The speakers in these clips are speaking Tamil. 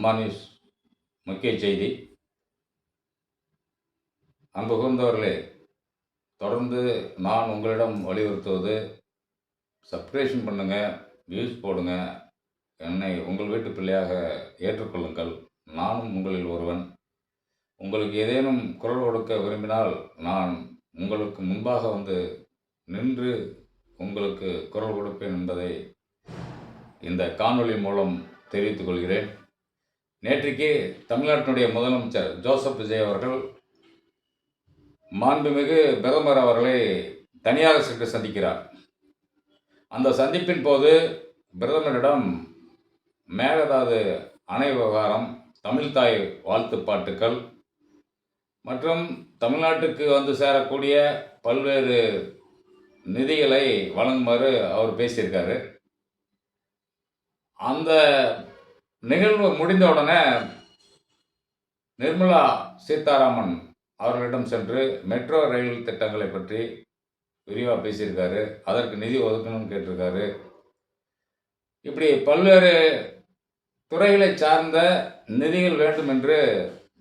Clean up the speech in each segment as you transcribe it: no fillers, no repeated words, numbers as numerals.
அம்மா நியூஸ் முக்கிய செய்தி. அன்பு கூர்ந்தவர்களே, தொடர்ந்து நான் உங்களிடம் வலியுறுத்துவது, சப்ஸ்கிரிப்ஷன் பண்ணுங்க, வியூஸ் போடுங்க, என்னை உங்கள் வீட்டு பிள்ளையாக ஏற்றுக்கொள்ளுங்கள். நானும் உங்களில் ஒருவன். உங்களுக்கு ஏதேனும் குரல் கொடுக்க விரும்பினால், நான் உங்களுக்கு முன்பாக வந்து நின்று உங்களுக்கு குரல் கொடுப்பேன் என்பதை இந்த காணொளி மூலம் தெரிவித்துக் கொள்கிறேன். நேற்றைக்கு தமிழ்நாட்டினுடைய முதலமைச்சர் ஜோசப் விஜய் அவர்கள் மாண்புமிகு பிரதமர் அவர்களை தனியாக சென்று சந்திக்கிறார். அந்த சந்திப்பின் போது பிரதமரிடம் மேகதாது அணை விவகாரம், தமிழ்தாய் வாழ்த்து பாட்டுக்கள் மற்றும் தமிழ்நாட்டுக்கு வந்து சேரக்கூடிய பல்வேறு நிதிகளை வழங்குமாறு அவர் பேசியிருக்காரு. அந்த நிகழ்வு முடிந்த உடனே நிர்மலா சீதாராமன் அவர்களிடம் சென்று மெட்ரோ ரயில் திட்டங்களை பற்றி விரிவாக பேசியிருக்காரு. அதற்கு நிதி ஒதுக்கணும்னு கேட்டிருக்காரு. இப்படி பல்வேறு துறைகளை சார்ந்த நிதிகள் வேண்டும் என்று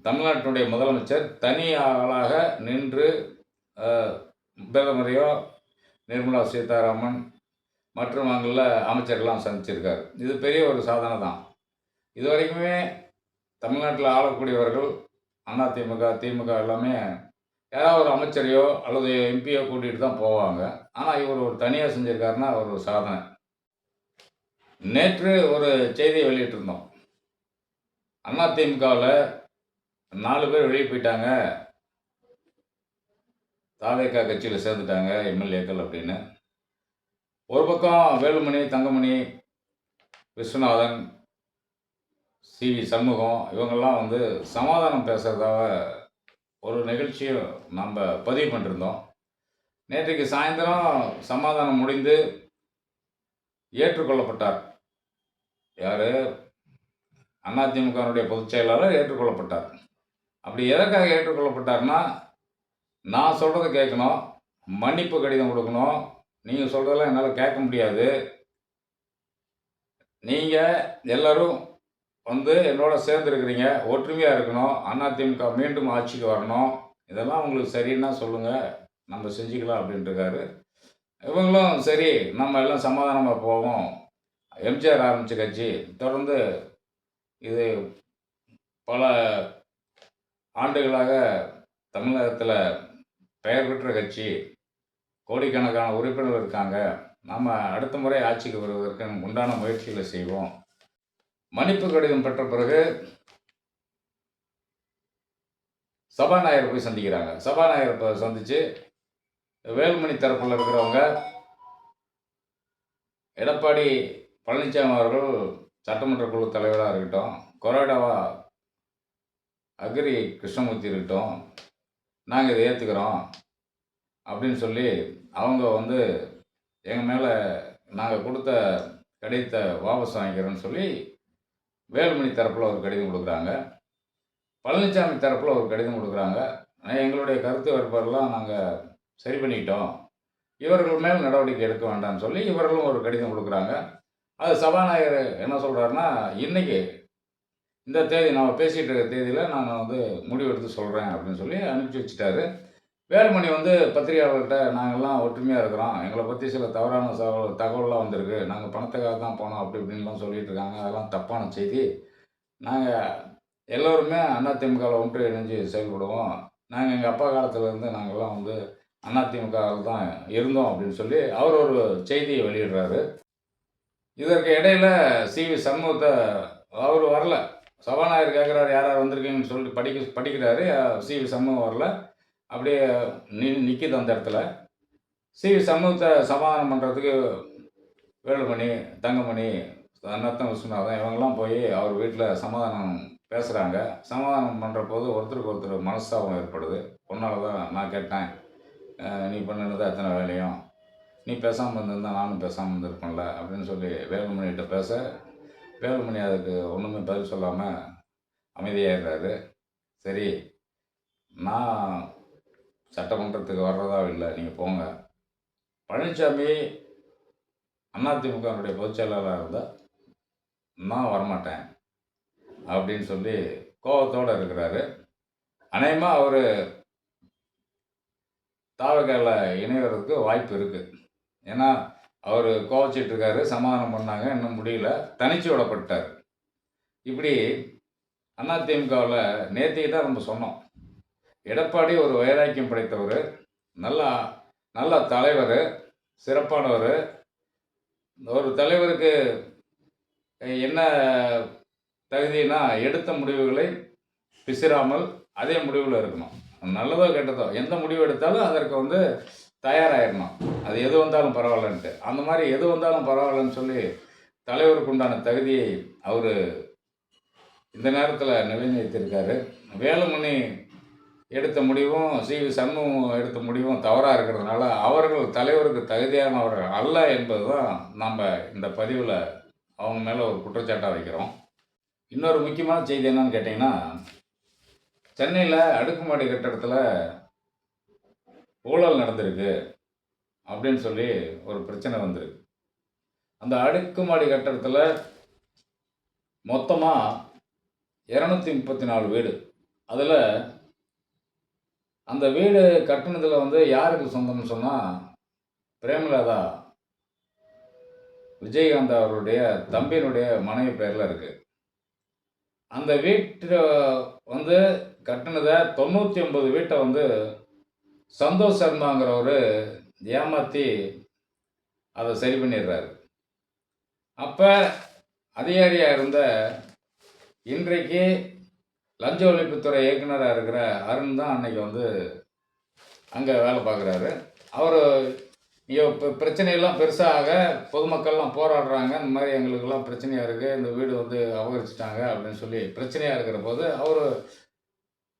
தமிழ்நாட்டினுடைய முதலமைச்சர் தனி ஆளாக நின்று பிரதமரையோ நிர்மலா சீதாராமன் மற்றும் அங்குள்ள அமைச்சர்கள்லாம் சந்திச்சிருக்காரு. இது பெரிய ஒரு சாதனை தான். இதுவரைக்குமே தமிழ்நாட்டில் ஆளக்கூடியவர்கள் அதிமுக, திமுக எல்லாமே யாராவது ஒரு அமைச்சரையோ அல்லது எம்பியோ கூட்டிகிட்டு தான் போவாங்க. ஆனால் இவர் ஒரு தனியாக செஞ்சுருக்காருன்னா ஒரு சாதனை. நேற்று ஒரு செய்தியை வெளியிட்டிருந்தோம். அதிமுகவில் 4 பேர் வெளியே போயிட்டாங்க, தாவேகா கட்சியில் சேர்ந்துட்டாங்க எம்எல்ஏக்கள் அப்படின்னு. ஒரு பக்கம் வேலுமணி, தங்கமணி, விஸ்வநாதன், சிவி சண்முகம் இவங்கெல்லாம் வந்து சமாதானம் பேசுகிறதாக ஒரு நிகழ்ச்சியை நம்ம பதிவு பண்ணிருந்தோம். நேற்றைக்கு சாயந்தரம் சமாதானம் முடிந்து ஏற்றுக்கொள்ளப்பட்டார். யார்? அதிமுகனுடைய பொதுச் செயலாளர் ஏற்றுக்கொள்ளப்பட்டார். அப்படி எதற்காக ஏற்றுக்கொள்ளப்பட்டார்னா, நான் சொல்கிறத கேட்கணும், மன்னிப்பு கடிதம் கொடுக்கணும், நீங்கள் சொல்கிறதெல்லாம் என்னால் கேட்க முடியாது, நீங்கள் எல்லோரும் வந்து என்னோட சேர்ந்துருக்கிறீங்க, ஒற்றுமையாக இருக்கணும், அதிமுக மீண்டும் ஆட்சிக்கு வரணும், இதெல்லாம் உங்களுக்கு சரின்னா சொல்லுங்கள், நம்ம செஞ்சுக்கலாம் அப்படின்ட்டுருக்காரு. இவங்களும் சரி நம்ம எல்லாம் சமாதானமாக போவோம், எம்ஜிஆர் ஆரம்பித்த கட்சி தொடர்ந்து இது பல ஆண்டுகளாக தமிழகத்தில் பெயர் பெற்ற கட்சி, கோடிக்கணக்கான உறுப்பினர்கள் இருக்காங்க, நம்ம அடுத்த முறை ஆட்சிக்கு வருவதற்கு உண்டான முயற்சிகளை செய்வோம். மன்னிப்பு கடிதம் பெற்ற பிறகு சபாநாயகர் போய் சந்திக்கிறாங்க. சபாநாயகர் சந்தித்து வேலுமணி தரப்பில் இருக்கிறவங்க எடப்பாடி பழனிசாமி அவர்கள் சட்டமன்ற குழு தலைவராக இருக்கட்டும், கொரோடாவா அக்ரி கிருஷ்ணமூர்த்தி இருக்கட்டும், நாங்கள் இதை ஏற்றுக்கிறோம் அப்படின்னு சொல்லி அவங்க வந்து எங்கள் மேலே நாங்கள் கொடுத்த கடிதத்தை வாபஸ் வாங்கிக்கிறோன்னு சொல்லி வேலுமணி தரப்பில் ஒரு கடிதம் கொடுக்குறாங்க, பழனிசாமி தரப்பில் ஒரு கடிதம் கொடுக்குறாங்க. எங்களுடைய கருத்து வேறுபாடெல்லாம் நாங்கள் சரி பண்ணிக்கிட்டோம், இவர்கள் மேல் நடவடிக்கை எடுக்க வேண்டாம்னு சொல்லி இவர்களும் ஒரு கடிதம் கொடுக்குறாங்க. அது சபாநாயகர் என்ன சொல்கிறாருன்னா, இன்றைக்கி இந்த தேதி நம்ம பேசிகிட்டு இருக்க தேதியில் நான் வந்து முடிவெடுத்து சொல்கிறேன் அப்படின்னு சொல்லி அனுப்பிச்சி வச்சுட்டாரு. வேலுமணி வந்து பத்திரிகையாளர்கிட்ட நாங்கள்லாம் ஒற்றுமையாக இருக்கிறோம், எங்களை பற்றி சில தவறான தகவல்லாம் வந்திருக்கு, நாங்கள் பணத்துக்காக தான் போனோம் அப்படி இப்படின்லாம் சொல்லிகிட்டு இருக்காங்க, அதெல்லாம் தப்பான செய்தி, நாங்கள் எல்லோருமே அதிமுகவில் ஒன்று இணைஞ்சு செயல்படுவோம், நாங்கள் எங்கள் அப்பா காலத்துலேருந்து நாங்கள்லாம் வந்து அதிமுகவில் தான் இருந்தோம் அப்படின்னு சொல்லி அவர் ஒரு செய்தியை வெளியிடுறாரு. இதற்கு இடையில் சிவி சண்முகத்தை அவர் வரல, சபாநாயகர் கேட்குறாரு யார் யார் வந்திருக்கீங்கன்னு சொல்லிட்டு படிக்கிறாரு. சிவி சண்முகம் வரல, அப்படியே நிற்கிது அந்த இடத்துல. சிவி சண்முகத்தை சமாதானம் பண்ணுறதுக்கு வேலுமணி, தங்கமணி, நத்தம் விஸ்வநாதன் இவங்கெல்லாம் போய் அவர் வீட்டில் சமாதானம் பேசுகிறாங்க. சமாதானம் பண்ணுற போது ஒருத்தருக்கு ஒருத்தர் மனஸ்தாபம் ஏற்படுது. பொண்ணால் தான் நான் கேட்டேன், நீ பண்ணினது அத்தனை வேலையும், நீ பேசாமல் இருந்திருந்தா நானும் பேசாமல் இருந்திருப்பேன்ல அப்படின்னு சொல்லி வேலுமணிகிட்ட பேச, வேலுமணி அதுக்கு ஒன்றுமே பதில் சொல்லாமல் அமைதியாகிடுறாரு. சரி, நான் சட்டமன்றத்துக்கு வர்றதா இல்லை, நீங்கள் போங்க, பழனிசாமி அதிமுகனுடைய பொதுச் செயலாளராக இருந்தால் நான் வரமாட்டேன், அப்படின்னு சொல்லி கோபத்தோடு இருக்கிறாரு. அநேகமாக அவர் தாவகால இணைவதற்கு வாய்ப்பு இருக்குது. ஏன்னா அவர் கோவச்சிட்டு இருக்காரு, சமாதானம் பண்ணாங்க, இன்னும் முடியல, தனிச்சு விடப்பட்டார். இப்படி அதிமுகவில் நேத்திக்கு தான் நம்ம சொன்னோம், எடப்பாடி ஒரு வைராக்கியம் படைத்தவர், நல்லா நல்ல தலைவர், சிறப்பானவர். ஒரு தலைவருக்கு என்ன தகுதினா, எடுத்த முடிவுகளை பிசிறாமல் அதே முடிவில் இருக்கணும். நல்லதோ கெட்டதோ எந்த முடிவு எடுத்தாலும் அதற்கு தயாராகிடணும். அது எது வந்தாலும் பரவாயில்லன்ட்டு. அந்த மாதிரி எது வந்தாலும் பரவாயில்லன்னு சொல்லி தலைவருக்கு உண்டான தகுதியை அவர் இந்த நேரத்தில் நிலைநிறுத்தியிருக்காரு. வேலுமணி எடுத்த முடிவும் சி.வி. சண்முகம் எடுத்த முடிவும் தவறாக இருக்கிறதுனால அவர்கள் தலைவருக்கு தகுதியானவர்கள் அல்ல என்பது தான் நம்ம இந்த பதிவில் அவங்க மேலே ஒரு குற்றச்சாட்டாக வைக்கிறோம். இன்னொரு முக்கியமான செய்தி என்னன்னு கேட்டிங்கன்னா, சென்னையில் அடுக்குமாடி கட்டடத்தில் ஊழல் நடந்திருக்கு அப்படின்னு சொல்லி ஒரு பிரச்சனை வந்திருக்கு. அந்த அடுக்குமாடி கட்டடத்தில் மொத்தமாக 234 வீடு. அதில் அந்த வீடு கட்டினதில் யாருக்கு சொந்தம்னு சொன்னால், பிரேமலதா விஜயகாந்த் அவருடைய தம்பியினுடைய மனைவி பேரில் இருக்குது. அந்த வீட்டை கட்டினதை 99 வீட்டை சந்தோஷ் சர்மாங்கிறவர் ஏமாற்றி அதை சரி பண்ணிடுறாரு. அப்போ அதிகாரியாக இருந்த இன்றைக்கு லஞ்ச ஒழிப்புத்துறை இயக்குனராக இருக்கிற அருண் தான் அன்னைக்கு அங்கே வேலை பார்க்குறாரு. அவர் இப்போ பிரச்சனையெல்லாம் பெருசாக பொதுமக்கள்லாம் போராடுறாங்க, இந்த மாதிரி எங்களுக்கெல்லாம் பிரச்சனையாக இருக்குது, இந்த வீடு அபகரிச்சிட்டாங்க அப்படின்னு சொல்லி பிரச்சனையாக இருக்கிற போது அவர்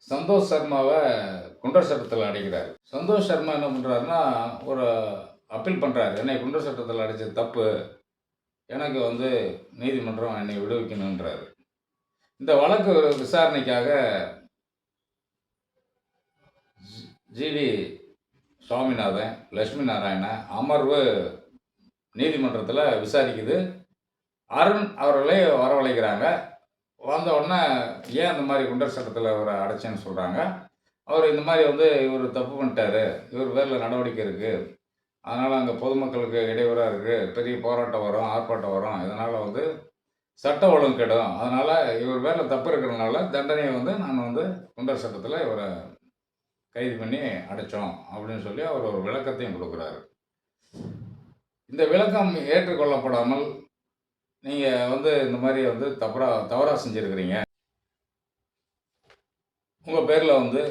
சந்தோஷ் சர்மாவை குண்டர் சட்டத்தில் அடைக்கிறார். சந்தோஷ் சர்மா என்ன பண்ணுறாருன்னா, ஒரு அப்பீல் பண்ணுறாரு, என்னை குண்டர் சட்டத்தில் அடைச்சது தப்பு, எனக்கு நீதிமன்றம் என்னை விடுவிக்கணுன்றாரு. இந்த வழக்கு விசாரணைக்காக ஜிடி சுவாமிநாதன், லட்சுமி நாராயணன் அமர்வு நீதிமன்றத்தில் விசாரிக்குது. அருண் அவர்களை வரவழைக்கிறாங்க. வந்த உடனே ஏன் அந்த மாதிரி குண்டர் சட்டத்தில் அவரை அடைச்சேன்னு சொல்கிறாங்க. அவர் இந்த மாதிரி இவர் தப்பு பண்ணிட்டாரு, இவர் பேரில் நடவடிக்கை இருக்குது, அதனால் அங்கே பொதுமக்களுக்கு இடையூறாக இருக்குது, பெரிய போராட்டம் வரும், ஆர்ப்பாட்டம் வரும், இதனால் சட்ட ஒழுங்கு கெடும், அதனால் இவர் பேரில் தப்பு இருக்கிறதுனால தண்டனையை நான் குண்டர் சட்டத்தில் இவரை கைது பண்ணி அடைச்சோம் அப்படின்னு சொல்லி அவர் ஒரு விளக்கத்தையும் கொடுக்குறாரு. இந்த விளக்கம் ஏற்றுக்கொள்ளப்படாமல் நீங்கள் இந்த மாதிரி தவறாக செஞ்சுருக்கிறீங்க, உங்கள் பேரில்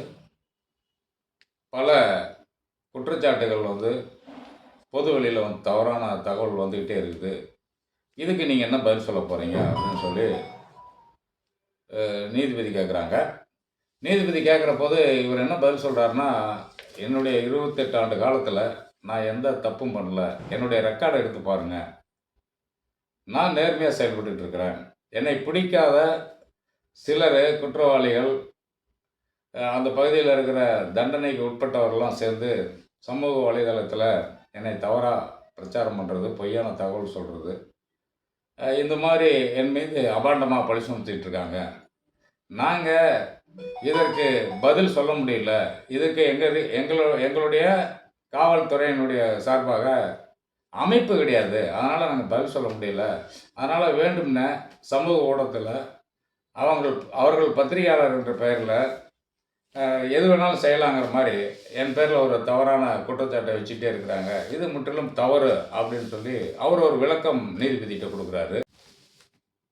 பல குற்றச்சாட்டுகள் பொது வெளியில் தவறான தகவல் வந்துக்கிட்டே இருக்குது, இதுக்கு நீங்கள் என்ன பதில் சொல்ல போகிறீங்க அப்படின்னு சொல்லி நீதிபதி கேட்குறாங்க. நீதிபதி கேட்குற போது இவர் என்ன பதில் சொல்கிறாருன்னா, என்னுடைய 28 ஆண்டு காலத்தில் நான் எந்த தப்பும் பண்ணல, என்னுடைய ரெக்கார்டை எடுத்து பாருங்கள், நான் நேர்மையாக செயல்பட்டுருக்கிறேன், என்னை பிடிக்காத சிலர் குற்றவாளிகள் அந்த பகுதியில் இருக்கிற தண்டனைக்கு உட்பட்டவர்கள்லாம் சேர்ந்து சமூக வலைதளத்தில் என்னை தவறாக பிரச்சாரம் பண்ணுறது, பொய்யான தகவல் சொல்கிறது, இந்த மாதிரி என் மீது அபாண்டமாக பழி சுமத்திட்டுருக்காங்க. நாங்கள் இதற்கு பதில் சொல்ல முடியல, இதுக்கு எங்களுடைய காவல்துறையினுடைய சார்பாக அமைப்பு கிடையாது, அதனால் நாங்கள் பதில் சொல்ல முடியல, அதனால் வேண்டும்னு சமூக ஊடகத்தில் அவர்கள் பத்திரிகையாளர் என்ற பெயரில் எது வேணாலும் செய்யலாங்கிற மாதிரி என் பேரில் ஒரு தவறான குற்றச்சாட்டை வச்சுட்டே இருக்கிறாங்க, இது முற்றிலும் தவறு அப்படின்னு சொல்லி அவர் ஒரு விளக்கம் நீதிபதிகிட்ட கொடுக்குறாரு.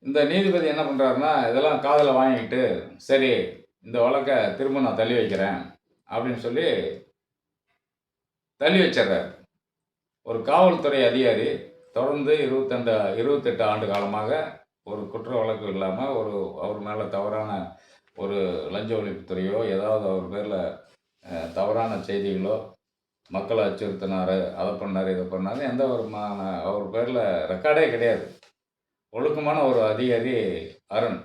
இந்த நீதிபதி என்ன பண்ணுறாருன்னா, இதெல்லாம் காதில் வாங்கிக்கிட்டு சரி இந்த வழக்கை திரும்ப நான் தள்ளி வைக்கிறேன் அப்படின்னு சொல்லி தள்ளி வச்சிட்றாரு. ஒரு காவல்துறை அதிகாரி தொடர்ந்து 28 ஆண்டு காலமாக ஒரு குற்ற வழக்கு இல்லாமல் அவர் மேலே தவறான ஒரு லஞ்ச ஒழிப்புத்துறையோ ஏதாவது அவர் பேரில் தவறான செய்திகளோ, மக்களை அச்சுறுத்தினார், அதை பண்ணார், இதை பண்ணார், எந்த ஒரு அவர் பேரில் ரெக்கார்டே கிடையாது. ஒழுக்கமான ஒரு அதிகாரி அருண்.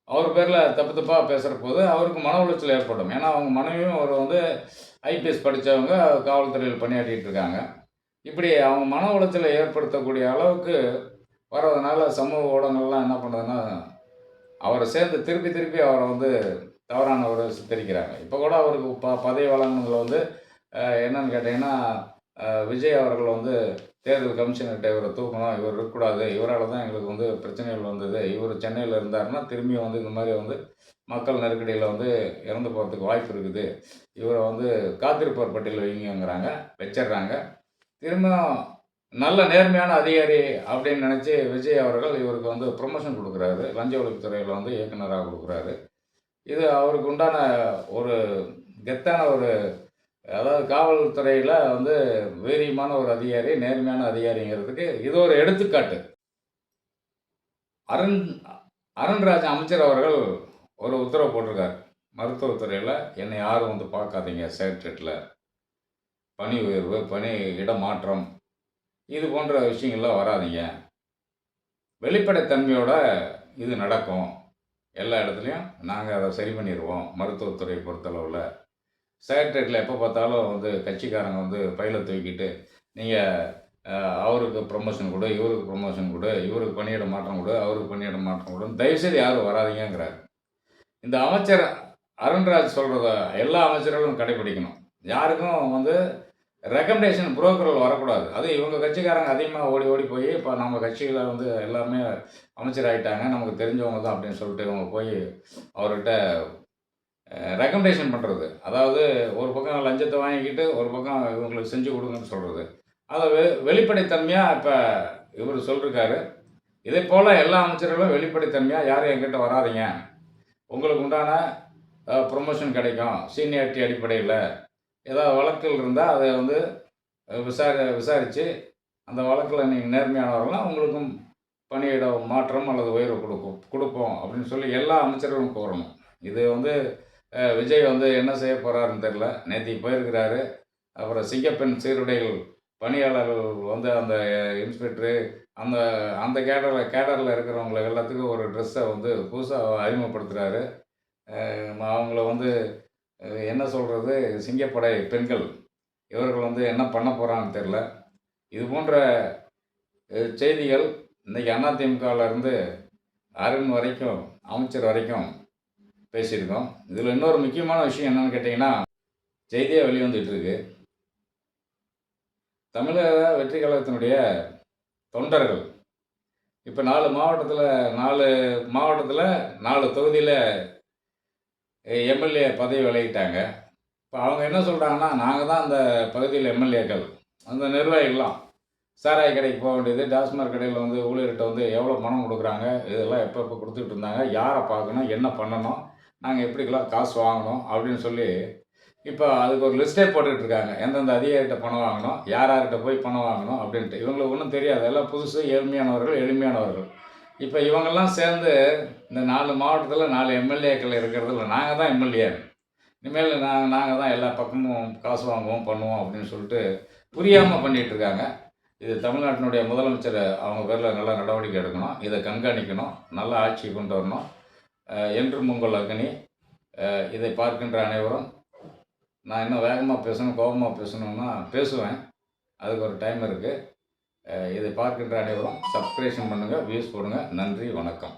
அவர் பேரில் தப்பாக பேசுகிற போது அவருக்கு மன உளைச்சல் ஏற்படும். ஏன்னா அவங்க மனைவியும் அவர் ஐபிஎஸ் படித்தவங்க, காவல்துறையில் பணியாற்றிட்டு இருக்காங்க. இப்படி அவங்க மன உளைச்சலை ஏற்படுத்தக்கூடிய அளவுக்கு வர்றதுனால சமூக ஊடகங்கள்லாம் என்ன பண்ணுறதுன்னா, அவரை சேர்ந்து திருப்பி திருப்பி அவரை வந்து தவறானவரை சித்தரிக்கிறாங்க. இப்போ கூட அவருக்கு பதவி வழங்குனதுல வந்து என்னன்னு கேட்டீங்கன்னா, விஜய் அவர்கள் வந்து தேர்தல் கமிஷனர்கிட்ட இவரை தூக்கணும், இவர் இருக்கக்கூடாது, இவரால தான் எங்களுக்கு வந்து பிரச்சனைகள் வந்தது. இவர் சென்னையில இருந்தாருன்னா, திரும்பியும் வந்து இந்த மாரி வந்து மக்கள் நெருக்கடியில வந்து இறந்து போறதுக்கு வாய்ப்பு இருக்குது. இவர வந்து காத்திருப்போர் பட்டியல்ல வைங்கங்கிறாங்க, வச்சிடுறாங்க. திரும்பவும் நல்ல நேர்மையான அதிகாரி அப்படின்னு நெனச்சு விஜய் அவர்கள் இவருக்கு வந்து புரமோஷன் குடுக்குறாரு. லஞ்ச ஒழிப்புத்துறையில வந்து இயக்குனரா குடுக்குறாரு. இது அவருக்கு உண்டான ஒரு கெத்தான ஒரு அதாவது காவல்துறையில வந்து வீரியமான ஒரு அதிகாரி, நேர்மையான அதிகாரிங்கிறதுக்கு இது ஒரு எடுத்துக்காட்டு. அருண் அருண்ராஜ் அமைச்சர் அவர்கள் ஒரு உத்தரவு போட்டிருக்காரு. மருத்துவத்துறையில என்னை யாரும் வந்து பார்க்காதீங்க செக்ரட்டேரியட்ல. பணி உயர்வு, பணி இடமாற்றம் இது போன்ற விஷயங்கள்லாம் வராதீங்க. வெளிப்படைத்தன்மையோட இது நடக்கும். எல்லா இடத்துலயும் நாங்க அத சரி பண்ணிருவோம். மருத்துவத்துறைய பொறுத்தளவுல. செக்ரட்டேரியட்ல எப்ப பார்த்தாலும் வந்து கட்சிக்காரங்க வந்து பையில தூக்கிட்டு, நீங்க அவருக்கு புரமோஷன் குடு, இவருக்கு புரமோஷன் குடு, இவருக்கு பணியிட மாற்றம் குடு, அவருக்கு பணியிட மாற்றம் குடுன்னு தயவுசெய்து யாரும் வராதீங்கங்கிறாரு. இந்த அமைச்சர் அருண்ராஜ் சொல்றத எல்லா அமைச்சர்களும் கடைபிடிக்கணும். யாருக்கும் வந்து ரெக்கமெண்டேஷன் புரோக்கர்கள் வரக்கூடாது. அதுவும் இவங்க கட்சிக்காரங்க அதிகமா ஓடி ஓடி போய், இப்ப நம்ம கட்சியில வந்து எல்லாருமே அமைச்சர் ஆயிட்டாங்க. நமக்கு தெரிஞ்சவங்க தான் அப்படின்னு சொல்லிட்டு இவங்க போய் அவர்கிட்ட ரெக்கமெண்டேஷன் பண்றது. அதாவது ஒரு பக்கம் லஞ்சத்த வாங்கிக்கிட்டு, ஒரு பக்கம் இவங்களுக்கு செஞ்சு குடுங்கன்னு சொல்றது. அத வெளிப்படைத்தன்மையா இப்ப இவரு சொல்லிருக்காரு. இதைப்போல எல்லா அமைச்சர்களும் வெளிப்படைத்தன்மையா யாரும் என்கிட்ட வராதீங்க. உங்களுக்கு உண்டான புரமோஷன் கிடைக்கும். சீனியாரிட்டி அடிப்படையில. ஏதாவது வழக்குகள் இருந்தா அத வந்து விசாரிச்சு அந்த வழக்குல நீங்க நேர்மையானவர்கள்னா உங்களுக்கும் பணியிட மாற்றம் அல்லது உயர்வு குடுப்போம் அப்படின்னு சொல்லி எல்லா அமைச்சர்களும் கோரணும். இது வந்து விஜய் வந்து என்ன செய்ய போறாருன்னு தெரியல. நேத்திக்கு போயிருக்கிறாரு. அப்புறம் சிங்கப்பெண் சீருடைகள் பணியாளர்கள் வந்து அந்த இன்ஸ்பெக்டரு அந்த அந்த கேடர்ல இருக்கிறவங்கள எல்லாத்துக்கும் ஒரு ட்ரெஸ்ஸை வந்து புதுசா அறிமுகப்படுத்துறாரு. அவங்கள வந்து என்ன சொல்றது? சிங்கப்படை பெண்கள் இவர்கள் வந்து என்ன பண்ண போறாங்கன்னு தெரியல. இது போன்ற செய்திகள் இன்னைக்கு அதிமுகவுல இருந்து அருண் வரைக்கும், அமைச்சர் வரைக்கும் பேசியிருக்கோம். இதில இன்னொரு முக்கியமான விஷயம் என்னன்னு கேட்டீங்கன்னா, செய்தியா வெளிவந்துட்டு இருக்கு. தமிழக வெற்றி கழகத்தினுடைய தொண்டர்கள் இப்ப 4 மாவட்டத்தில 4 தொகுதியில எம்எல்ஏ பதவி விலகிட்டாங்க. இப்ப அவங்க என்ன சொல்றாங்கன்னா, நாங்க தான் அந்த பகுதியில எம்எல்ஏக்கள். அந்த நிர்வாகிகள்லாம். சாராய கடைக்கு போக வேண்டியது, டாஸ்மாக் கடையில வந்து ஊழியர்கிட்ட வந்து எவ்வளோ பணம் குடுக்குறாங்க, இதெல்லாம் எப்ப குடுத்துட்டு இருந்தாங்க, யார பார்க்கணும், என்ன பண்ணணும், நாங்க எப்படிக்கலாம் காசு வாங்கணும் அப்படின்னு சொல்லி, இப்ப அதுக்கு ஒரு லிஸ்ட்டே போட்டுட்டு இருக்காங்க. எந்தெந்த அதிகாரிகிட்ட பணம் வாங்கணும், யார் யார்கிட்ட போய் பணம் வாங்கணும் அப்படின்ட்டு. இவங்களுக்கு ஒண்ணும் தெரியாது. எல்லாம் புதுசு, ஏழ்மையானவர்கள், எளிமையானவர்கள். இப்ப இவங்கெல்லாம் சேர்ந்து இந்த 4 மாவட்டத்தில 4 எம்எல்ஏக்கள் இருக்கிறதுல நாங்க தான் எம்எல்ஏ. இனிமேல் நாங்க தான் எல்லா பக்கமும் காசு வாங்குவோம், பண்ணுவோம் அப்படின்னு சொல்லிட்டு புரியாம பண்ணிட்டு இருக்காங்க. இது தமிழ்நாட்டினுடைய முதலமைச்சர் அவங்க பேர்ல நல்ல நடவடிக்கை எடுக்கணும். இத கண்காணிக்கணும். நல்ல ஆட்சி கொண்டு வரணும். என்றும் உங்கள் அக்னி. இதை பார்க்கின்ற அனைவரும் நான் இன்னும் வேகமா பேசணும், கோவமா பேசணும்னா பேசுவேன். அதுக்கு ஒரு டைம் இருக்கு. இதை பார்க்கின்ற அனைவரும் சப்ஸ்கிரிப்ஷன் பண்ணுங்க, வியூஸ் போடுங்க. நன்றி, வணக்கம்.